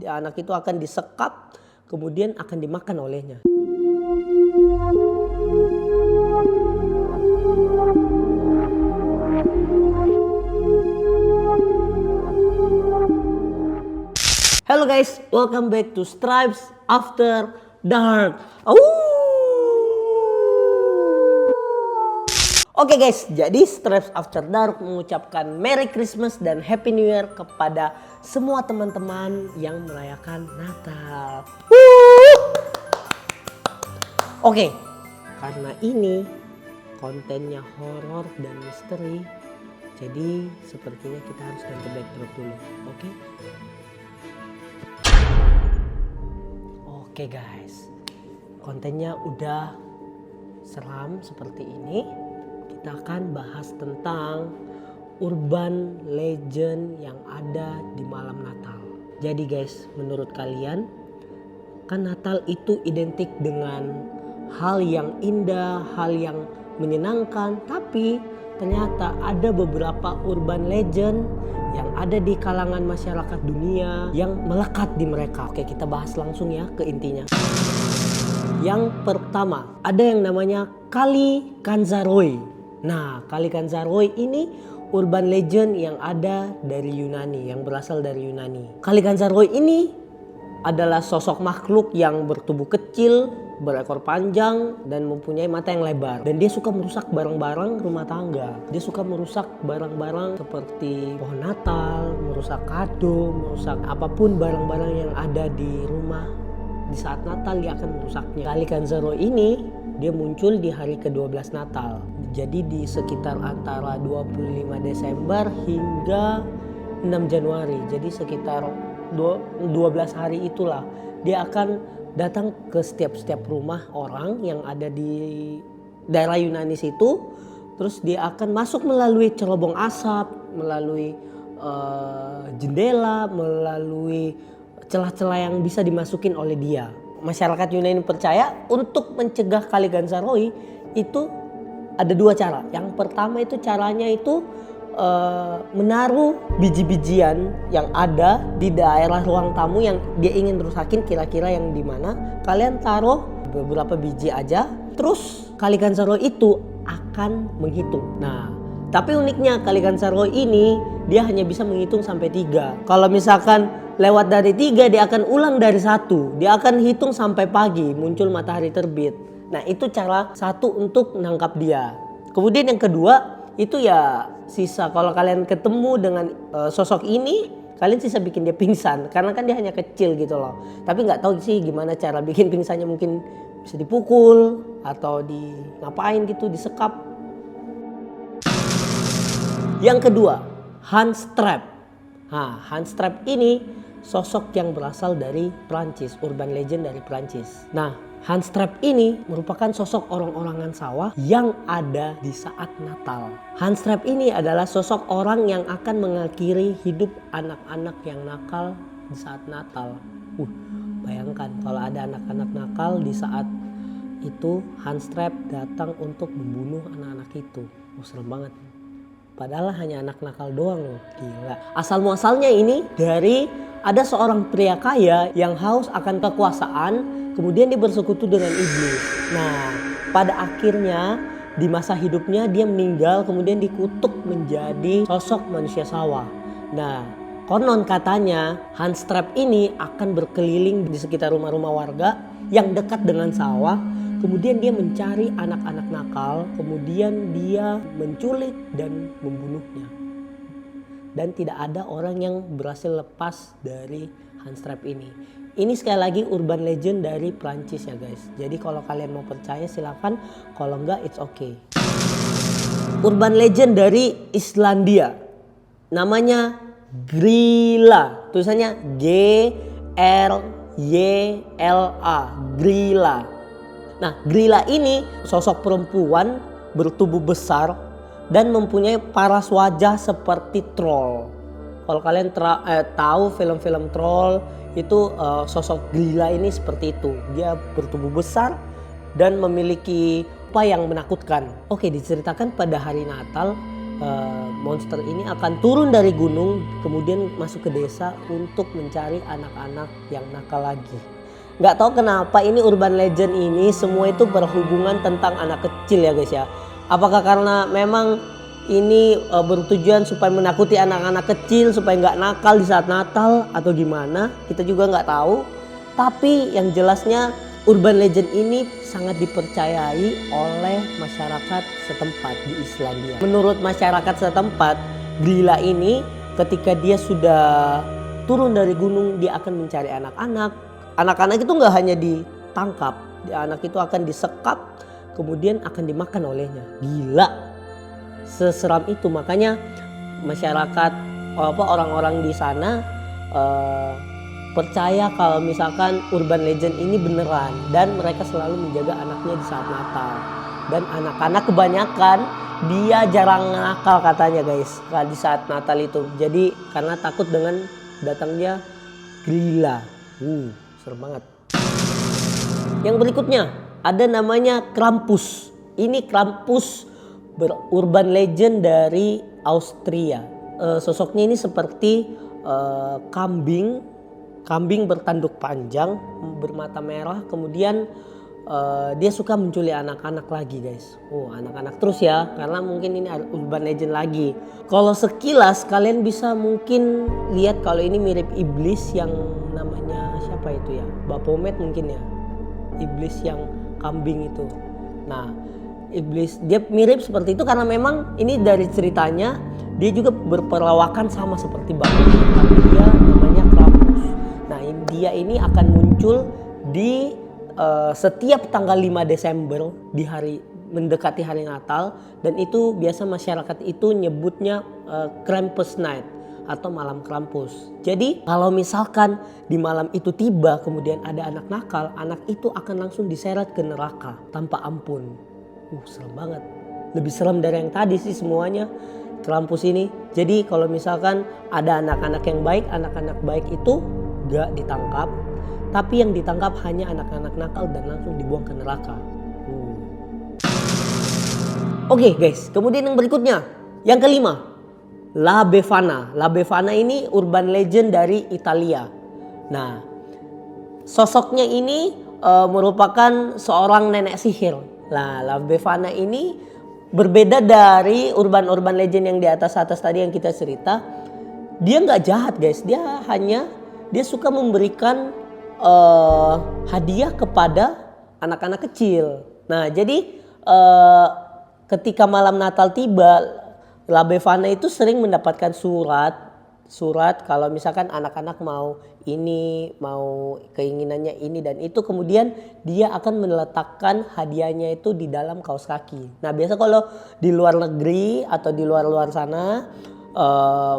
Anak itu akan disekap, kemudian akan dimakan olehnya. Hello guys, welcome back to Stripes After Dark. Oke guys, jadi Stripes After Dark mengucapkan Merry Christmas dan Happy New Year kepada semua teman-teman yang merayakan Natal. Oke, karena ini kontennya horor dan misteri, jadi sepertinya kita harus ganti backdrop dulu, oke? Oke guys, kontennya udah seram seperti ini. Kita akan bahas tentang urban legend yang ada di malam Natal. Jadi guys, menurut kalian, kan Natal itu identik dengan hal yang indah, hal yang menyenangkan, tapi ternyata ada beberapa urban legend yang ada di kalangan masyarakat dunia yang melekat di mereka. Oke, kita bahas langsung ya ke intinya. Yang pertama, ada yang namanya Kali Kanzaroy. Nah, Kali Kanzaroy ini urban legend yang ada dari Yunani, yang berasal dari Yunani. Kali Kanzaroy ini adalah sosok makhluk yang bertubuh kecil, berekor panjang, dan mempunyai mata yang lebar. Dan dia suka merusak barang-barang rumah tangga. Dia suka merusak barang-barang seperti pohon Natal, merusak kado, merusak apapun barang-barang yang ada di rumah. Di saat Natal dia akan merusaknya. Kali Kanzaroy ini dia muncul di hari ke-12 Natal. Jadi di sekitar antara 25 Desember hingga 6 Januari. Jadi sekitar 12 hari itulah dia akan datang ke setiap rumah orang yang ada di daerah Yunani situ. Terus dia akan masuk melalui cerobong asap, melalui jendela, melalui celah-celah yang bisa dimasukin oleh dia. Masyarakat Yunani percaya untuk mencegah Kali Kanzaroy itu ada dua cara. Yang pertama itu caranya itu menaruh biji-bijian yang ada di daerah ruang tamu yang dia ingin rusakin, kira-kira yang di mana. Kalian taruh beberapa biji aja, terus Kali Kanzaroy itu akan menghitung. Nah, tapi uniknya Kali Kanzaroy ini dia hanya bisa menghitung sampai 3. Kalau misalkan lewat dari 3, dia akan ulang dari 1. Dia akan hitung sampai pagi, muncul matahari terbit. Nah, itu cara satu untuk nangkap dia. Kemudian yang kedua, itu ya sisa kalau kalian ketemu dengan sosok ini, kalian sisa bikin dia pingsan. Karena kan dia hanya kecil gitu loh. Tapi nggak tahu sih gimana cara bikin pingsannya, mungkin bisa dipukul atau di ngapain gitu, disekap. Yang kedua, Hans Trap. Nah, Hans Trap ini sosok yang berasal dari Prancis, urban legend dari Prancis. Nah, Hans Trap ini merupakan sosok orang-orangan sawah yang ada di saat Natal. Hans Trap ini adalah sosok orang yang akan mengakhiri hidup anak-anak yang nakal di saat Natal. Bayangkan kalau ada anak-anak nakal di saat itu, Hans Trap datang untuk membunuh anak-anak itu. Serem banget. Padahal hanya anak nakal doang loh, gila. Asal muasalnya ini dari ada seorang pria kaya yang haus akan kekuasaan, kemudian dia bersekutu dengan iblis. Nah, pada akhirnya di masa hidupnya dia meninggal, kemudian dikutuk menjadi sosok manusia sawah. Nah, konon katanya Hans Trap ini akan berkeliling di sekitar rumah-rumah warga yang dekat dengan sawah. Kemudian dia mencari anak-anak nakal, kemudian dia menculik dan membunuhnya. Dan tidak ada orang yang berhasil lepas dari Hans Trap ini. Ini sekali lagi urban legend dari Prancis ya guys. Jadi kalau kalian mau percaya silakan, kalau enggak it's okay. Urban legend dari Islandia. Namanya Grýla. Tulisannya G-R-Y-L-A. Grýla. Nah, Grýla ini sosok perempuan bertubuh besar dan mempunyai paras wajah seperti troll. Kalau kalian tahu film-film troll itu sosok Grýla ini seperti itu. Dia bertubuh besar dan memiliki apa yang menakutkan. Oke, diceritakan pada hari Natal monster ini akan turun dari gunung kemudian masuk ke desa untuk mencari anak-anak yang nakal lagi. Nggak tahu kenapa ini urban legend ini semua itu berhubungan tentang anak kecil ya guys ya. Apakah karena memang ini bertujuan supaya menakuti anak-anak kecil supaya nggak nakal di saat Natal atau gimana? Kita juga nggak tahu. Tapi yang jelasnya urban legend ini sangat dipercayai oleh masyarakat setempat di Islandia. Menurut masyarakat setempat, Grilla ini ketika dia sudah turun dari gunung dia akan mencari anak-anak. Anak-anak itu nggak hanya ditangkap, anak itu akan disekap, kemudian akan dimakan olehnya. Gila, seseram itu. Makanya masyarakat orang-orang di sana percaya kalau misalkan urban legend ini beneran dan mereka selalu menjaga anaknya di saat Natal. Dan anak-anak kebanyakan dia jarang nakal katanya guys di saat Natal itu. Jadi karena takut dengan datangnya Grilla. Serem banget. Yang berikutnya ada namanya Krampus. Ini Krampus urban legend dari Austria. Sosoknya ini seperti kambing bertanduk panjang, bermata merah, kemudian dia suka menculik anak-anak lagi guys. Anak-anak terus ya, karena mungkin ini urban legend lagi. Kalau sekilas kalian bisa mungkin lihat kalau ini mirip iblis yang namanya siapa itu ya, Baphomet mungkin ya, iblis yang kambing itu. Nah iblis dia mirip seperti itu karena memang ini dari ceritanya dia juga berperawakan sama seperti Baphomet, tapi dia namanya Krampus. Nah dia ini akan muncul di setiap tanggal 5 Desember di hari mendekati hari Natal, dan itu biasa masyarakat itu nyebutnya Krampus Night atau malam Krampus. Jadi kalau misalkan di malam itu tiba kemudian ada anak nakal, anak itu akan langsung diseret ke neraka tanpa ampun. Serem banget. Lebih serem dari yang tadi sih semuanya Krampus ini. Jadi kalau misalkan ada anak-anak yang baik, anak-anak baik itu gak ditangkap. Tapi yang ditangkap hanya anak-anak nakal dan langsung dibuang ke neraka. Oke guys, kemudian yang berikutnya. Yang kelima, La Befana. La Befana ini urban legend dari Italia. Nah, sosoknya ini merupakan seorang nenek sihir. Nah, La Befana ini berbeda dari urban legend yang di atas tadi yang kita cerita. Dia nggak jahat guys, dia suka memberikan hadiah kepada anak-anak kecil. Nah jadi ketika malam Natal tiba, La Befana itu sering mendapatkan surat kalau misalkan anak-anak mau keinginannya ini dan itu, kemudian dia akan meletakkan hadiahnya itu di dalam kaos kaki. Nah biasa kalau di luar negeri atau di luar sana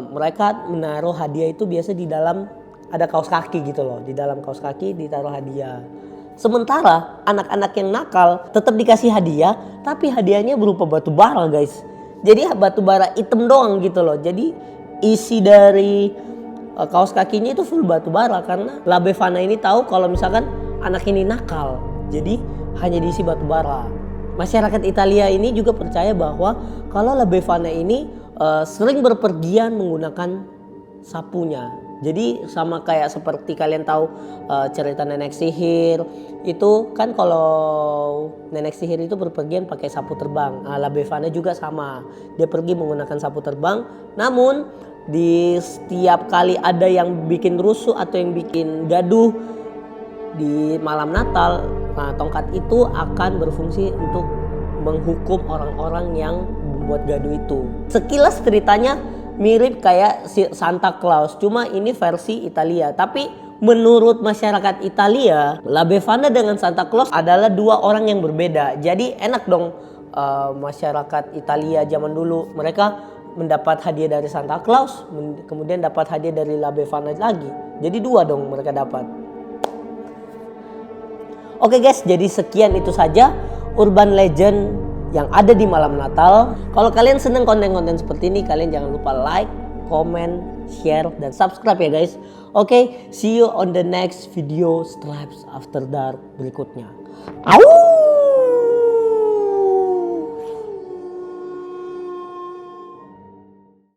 mereka menaruh hadiah itu biasa di dalam ada kaos kaki gitu loh, di dalam kaos kaki ditaruh hadiah. Sementara anak-anak yang nakal tetap dikasih hadiah, tapi hadiahnya berupa batu bara guys. Jadi batu bara hitam doang gitu loh. Jadi isi dari kaos kakinya itu full batu bara karena La Befana ini tahu kalau misalkan anak ini nakal. Jadi hanya diisi batu bara. Masyarakat Italia ini juga percaya bahwa kalau La Befana ini sering berpergian menggunakan sapunya. Jadi sama kayak seperti kalian tahu cerita nenek sihir itu kan, kalau nenek sihir itu berpergian pakai sapu terbang. La Befana juga sama, dia pergi menggunakan sapu terbang. Namun di setiap kali ada yang bikin rusuh atau yang bikin gaduh di malam Natal, nah tongkat itu akan berfungsi untuk menghukum orang-orang yang membuat gaduh itu. Sekilas ceritanya mirip kayak Santa Claus, cuma ini versi Italia. Tapi menurut masyarakat Italia, La Befana dengan Santa Claus adalah dua orang yang berbeda. Jadi enak dong masyarakat Italia zaman dulu. Mereka mendapat hadiah dari Santa Claus, kemudian dapat hadiah dari La Befana lagi. Jadi dua dong mereka dapat. Oke guys, jadi sekian itu saja urban legend yang ada di malam Natal. Kalau kalian seneng konten-konten seperti ini, kalian jangan lupa like, comment, share, dan subscribe ya guys. Oke, see you on the next video Stripes After Dark berikutnya. Au!